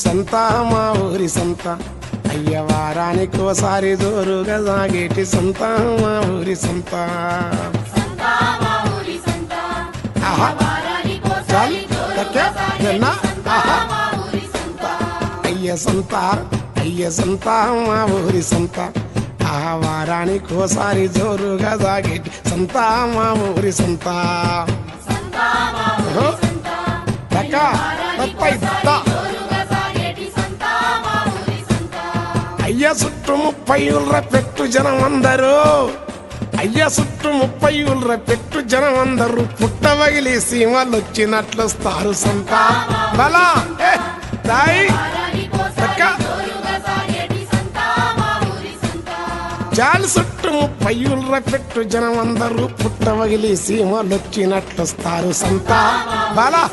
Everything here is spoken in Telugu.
సంత మా ఊరి సంత అయ్య వారానికోసారి జోరుగా సాగేటి సంత మా ఊరి సంత. ఆహా చాలు తక్కే జన్నా ఆహా అయ్య సంత మా ఊరి సంత ఆ వారానికోసారి జోరుగా సాగేటి సంత మా ఊరి సంత. తక్క తప్పై అయ్య చుట్టూ 30 ఊళ్ళ పెట్టు జనం అందరూ అయ్య చుట్టూ 30 ఊళ్ళ పెట్టు జనం అందరూ పుట్టవగిలి సీమలు వచ్చినట్లొస్తారు సంత బలా దాయి జాలి చుట్టూ 30 ఊళ్ళ పెట్టు జనం అందరూ పుట్టవగిలి సీమలు వచ్చినట్లొస్తారు సంత బలా.